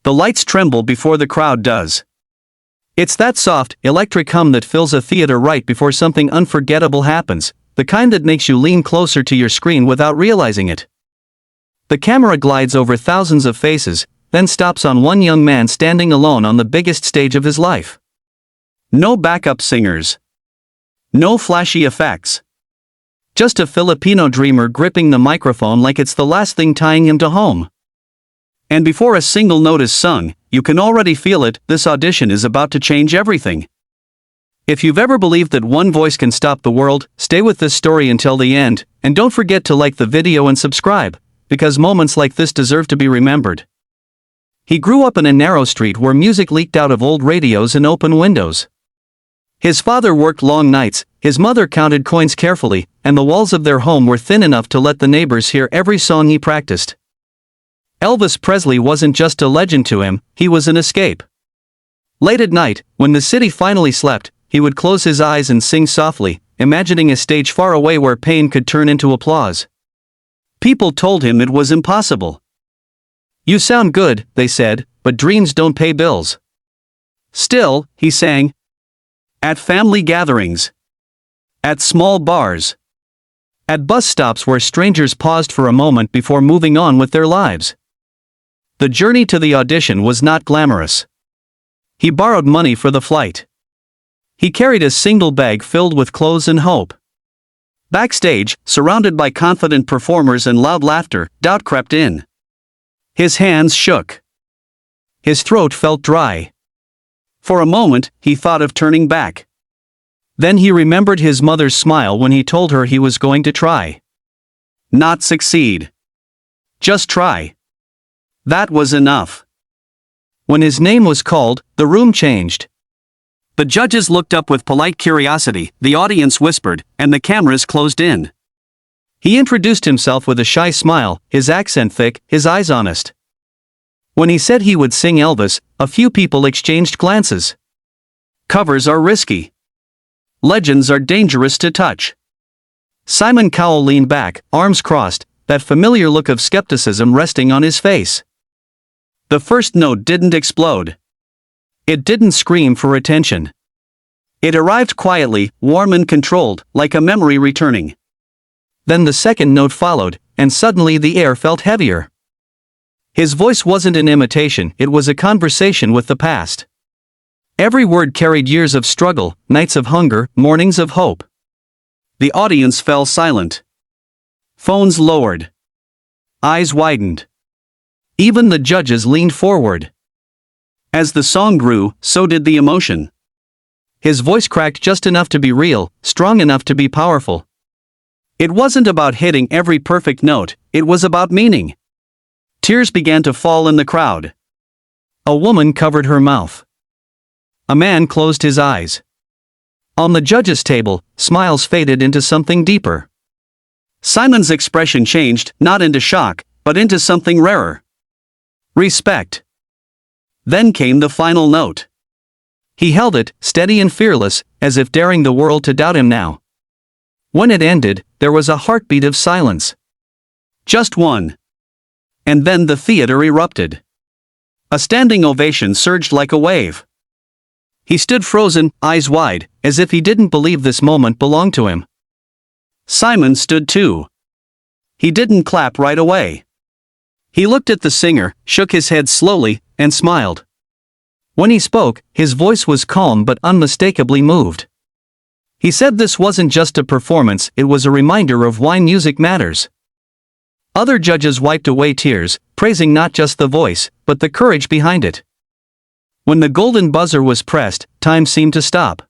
The lights tremble before the crowd does. It's that soft, electric hum that fills a theater right before something unforgettable happens, the kind that makes you lean closer to your screen without realizing it. The camera glides over thousands of faces, then stops on one young man standing alone on the biggest stage of his life. No backup singers. No flashy effects. Just a Filipino dreamer gripping the microphone like it's the last thing tying him to home. And before a single note is sung, you can already feel it, this audition is about to change everything. If you've ever believed that one voice can stop the world, stay with this story until the end, and don't forget to like the video and subscribe, because moments like this deserve to be remembered. He grew up in a narrow street where music leaked out of old radios and open windows. His father worked long nights, his mother counted coins carefully, and the walls of their home were thin enough to let the neighbors hear every song he practiced. Elvis Presley wasn't just a legend to him, he was an escape. Late at night, when the city finally slept, he would close his eyes and sing softly, imagining a stage far away where pain could turn into applause. People told him it was impossible. "You sound good," they said, "but dreams don't pay bills." Still, he sang. At family gatherings. At small bars. At bus stops where strangers paused for a moment before moving on with their lives. The journey to the audition was not glamorous. He borrowed money for the flight. He carried a single bag filled with clothes and hope. Backstage, surrounded by confident performers and loud laughter, doubt crept in. His hands shook. His throat felt dry. For a moment, he thought of turning back. Then he remembered his mother's smile when he told her he was going to try. Not succeed. Just try. That was enough. When his name was called, the room changed. The judges looked up with polite curiosity, the audience whispered, and the cameras closed in. He introduced himself with a shy smile, his accent thick, his eyes honest. When he said he would sing Elvis, a few people exchanged glances. Covers are risky. Legends are dangerous to touch. Simon Cowell leaned back, arms crossed, that familiar look of skepticism resting on his face. The first note didn't explode. It didn't scream for attention. It arrived quietly, warm and controlled, like a memory returning. Then the second note followed, and suddenly the air felt heavier. His voice wasn't an imitation, it was a conversation with the past. Every word carried years of struggle, nights of hunger, mornings of hope. The audience fell silent. Phones lowered. Eyes widened. Even the judges leaned forward. As the song grew, so did the emotion. His voice cracked just enough to be real, strong enough to be powerful. It wasn't about hitting every perfect note, it was about meaning. Tears began to fall in the crowd. A woman covered her mouth. A man closed his eyes. On the judges' table, smiles faded into something deeper. Simon's expression changed, not into shock, but into something rarer. Respect. Then came the final note. He held it, steady and fearless, as if daring the world to doubt him now. When it ended, there was a heartbeat of silence. Just one. And then the theater erupted. A standing ovation surged like a wave. He stood frozen, eyes wide, as if he didn't believe this moment belonged to him. Simon stood too. He didn't clap right away. He looked at the singer, shook his head slowly, and smiled. When he spoke, his voice was calm but unmistakably moved. He said this wasn't just a performance, it was a reminder of why music matters. Other judges wiped away tears, praising not just the voice, but the courage behind it. When the golden buzzer was pressed, time seemed to stop.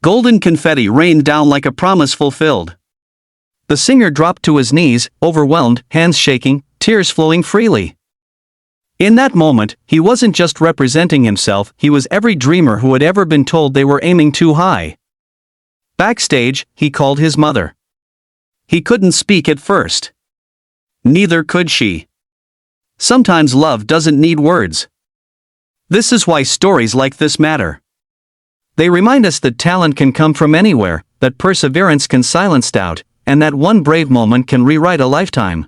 Golden confetti rained down like a promise fulfilled. The singer dropped to his knees, overwhelmed, hands shaking, tears flowing freely. In that moment, he wasn't just representing himself, he was every dreamer who had ever been told they were aiming too high. Backstage, he called his mother. He couldn't speak at first. Neither could she. Sometimes love doesn't need words. This is why stories like this matter. They remind us that talent can come from anywhere, that perseverance can silence doubt, and that one brave moment can rewrite a lifetime.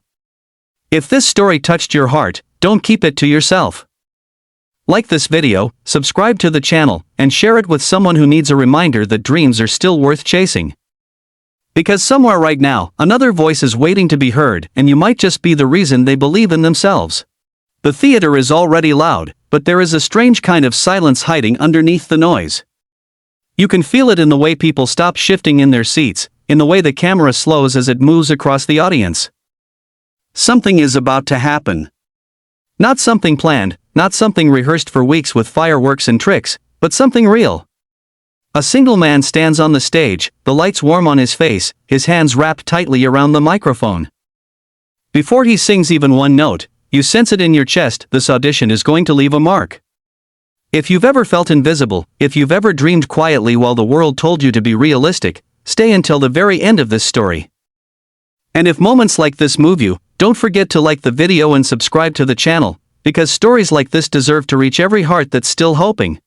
If this story touched your heart, don't keep it to yourself. Like this video, subscribe to the channel, and share it with someone who needs a reminder that dreams are still worth chasing. Because somewhere right now, another voice is waiting to be heard, and you might just be the reason they believe in themselves. The theater is already loud, but there is a strange kind of silence hiding underneath the noise. You can feel it in the way people stop shifting in their seats, in the way the camera slows as it moves across the audience. Something is about to happen. Not something planned, not something rehearsed for weeks with fireworks and tricks, but something real. A single man stands on the stage, the lights warm on his face, his hands wrapped tightly around the microphone. Before he sings even one note, you sense it in your chest: this audition is going to leave a mark. If you've ever felt invisible, if you've ever dreamed quietly while the world told you to be realistic, stay until the very end of this story. And if moments like this move you, don't forget to like the video and subscribe to the channel, because stories like this deserve to reach every heart that's still hoping.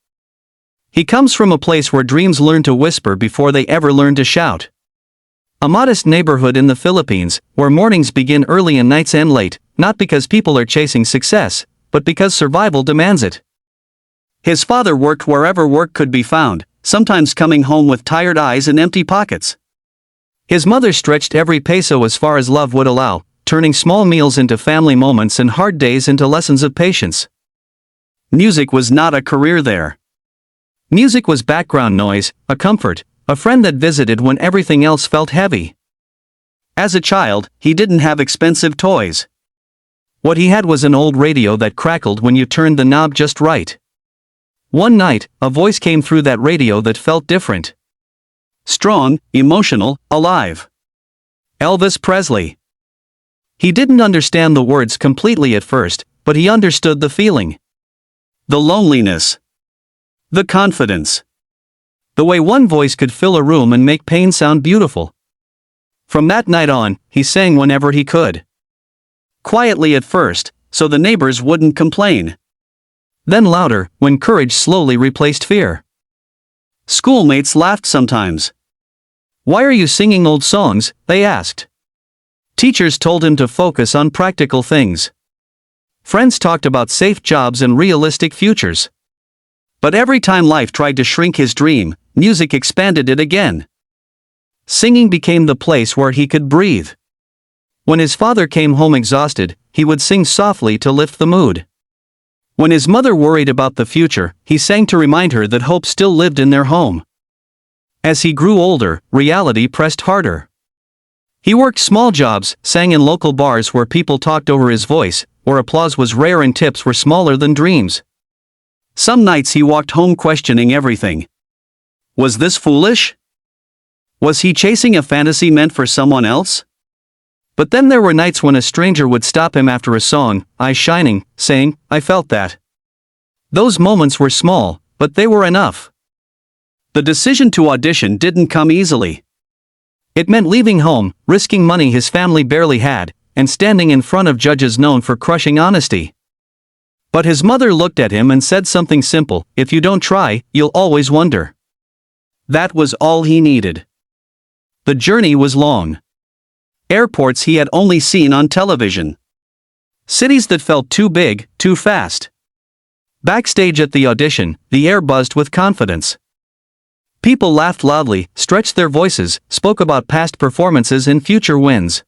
He comes from a place where dreams learn to whisper before they ever learn to shout. A modest neighborhood in the Philippines, where mornings begin early and nights end late, not because people are chasing success, but because survival demands it. His father worked wherever work could be found, sometimes coming home with tired eyes and empty pockets. His mother stretched every peso as far as love would allow, turning small meals into family moments and hard days into lessons of patience. Music was not a career there. Music was background noise, a comfort, a friend that visited when everything else felt heavy. As a child, he didn't have expensive toys. What he had was an old radio that crackled when you turned the knob just right. One night, a voice came through that radio that felt different. Strong, emotional, alive. Elvis Presley. He didn't understand the words completely at first, but he understood the feeling. The loneliness. The confidence. The way one voice could fill a room and make pain sound beautiful. From that night on, he sang whenever he could. Quietly at first, so the neighbors wouldn't complain. Then louder, when courage slowly replaced fear. Schoolmates laughed sometimes. "Why are you singing old songs?" they asked. Teachers told him to focus on practical things. Friends talked about safe jobs and realistic futures. But every time life tried to shrink his dream, music expanded it again. Singing became the place where he could breathe. When his father came home exhausted, he would sing softly to lift the mood. When his mother worried about the future, he sang to remind her that hope still lived in their home. As he grew older, reality pressed harder. He worked small jobs, sang in local bars where people talked over his voice, where applause was rare and tips were smaller than dreams. Some nights he walked home questioning everything. Was this foolish? Was he chasing a fantasy meant for someone else? But then there were nights when a stranger would stop him after a song, eyes shining, saying, "I felt that." Those moments were small, but they were enough. The decision to audition didn't come easily. It meant leaving home, risking money his family barely had, and standing in front of judges known for crushing honesty. But his mother looked at him and said something simple: "If you don't try, you'll always wonder." That was all he needed. The journey was long. Airports he had only seen on television. Cities that felt too big, too fast. Backstage at the audition, the air buzzed with confidence. People laughed loudly, stretched their voices, spoke about past performances and future wins.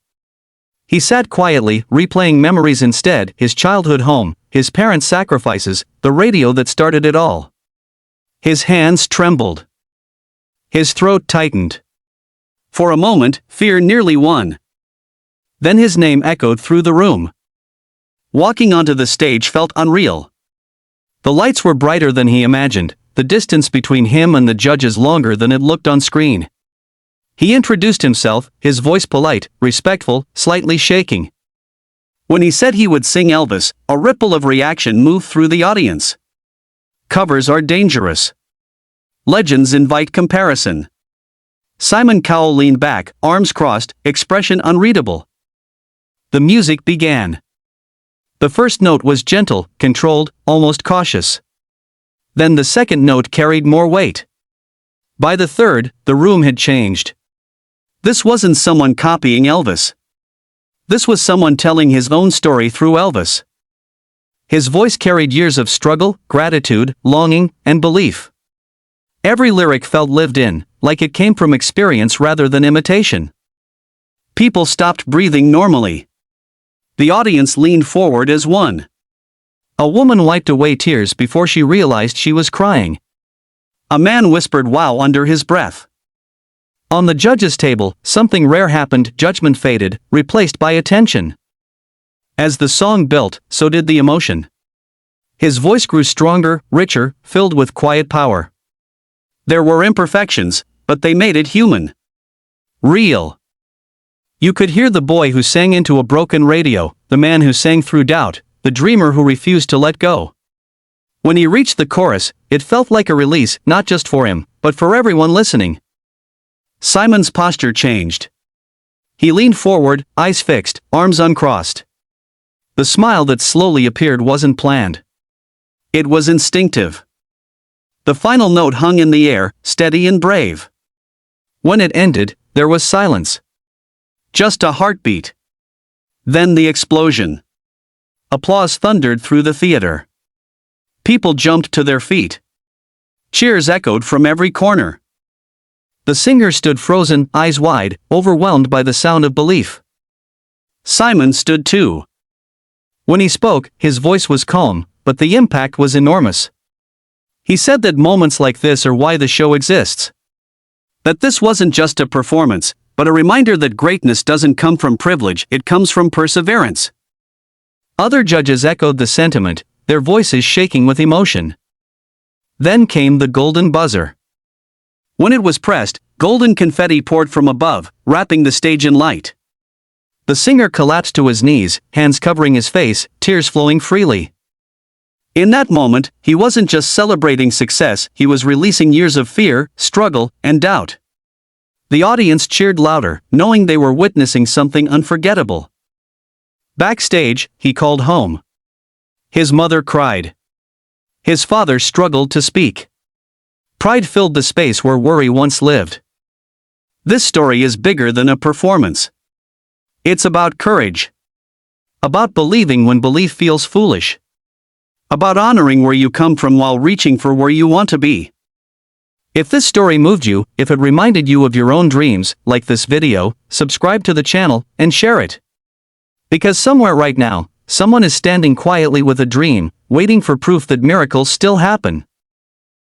He sat quietly, replaying memories instead: his childhood home, his parents' sacrifices, the radio that started it all. His hands trembled. His throat tightened. For a moment, fear nearly won. Then his name echoed through the room. Walking onto the stage felt unreal. The lights were brighter than he imagined, the distance between him and the judges longer than it looked on screen. He introduced himself, his voice polite, respectful, slightly shaking. When he said he would sing Elvis, a ripple of reaction moved through the audience. Covers are dangerous. Legends invite comparison. Simon Cowell leaned back, arms crossed, expression unreadable. The music began. The first note was gentle, controlled, almost cautious. Then the second note carried more weight. By the third, the room had changed. This wasn't someone copying Elvis. This was someone telling his own story through Elvis. His voice carried years of struggle, gratitude, longing, and belief. Every lyric felt lived in, like it came from experience rather than imitation. People stopped breathing normally. The audience leaned forward as one. A woman wiped away tears before she realized she was crying. A man whispered "wow" under his breath. On the judges' table, something rare happened. Judgment faded, replaced by attention. As the song built, so did the emotion. His voice grew stronger, richer, filled with quiet power. There were imperfections, but they made it human. Real. You could hear the boy who sang into a broken radio, the man who sang through doubt, the dreamer who refused to let go. When he reached the chorus, it felt like a release, not just for him, but for everyone listening. Simon's posture changed. He leaned forward, eyes fixed, arms uncrossed. The smile that slowly appeared wasn't planned. It was instinctive. The final note hung in the air, steady and brave. When it ended, there was silence. Just a heartbeat. Then the explosion. Applause thundered through the theater. People jumped to their feet. Cheers echoed from every corner. The singer stood frozen, eyes wide, overwhelmed by the sound of belief. Simon stood too. When he spoke, his voice was calm, but the impact was enormous. He said that moments like this are why the show exists. That this wasn't just a performance, but a reminder that greatness doesn't come from privilege, it comes from perseverance. Other judges echoed the sentiment, their voices shaking with emotion. Then came the golden buzzer. When it was pressed, golden confetti poured from above, wrapping the stage in light. The singer collapsed to his knees, hands covering his face, tears flowing freely. In that moment, he wasn't just celebrating success, he was releasing years of fear, struggle, and doubt. The audience cheered louder, knowing they were witnessing something unforgettable. Backstage, he called home. His mother cried. His father struggled to speak. Pride filled the space where worry once lived. This story is bigger than a performance. It's about courage. About believing when belief feels foolish. About honoring where you come from while reaching for where you want to be. If this story moved you, if it reminded you of your own dreams, like this video, subscribe to the channel, and share it. Because somewhere right now, someone is standing quietly with a dream, waiting for proof that miracles still happen.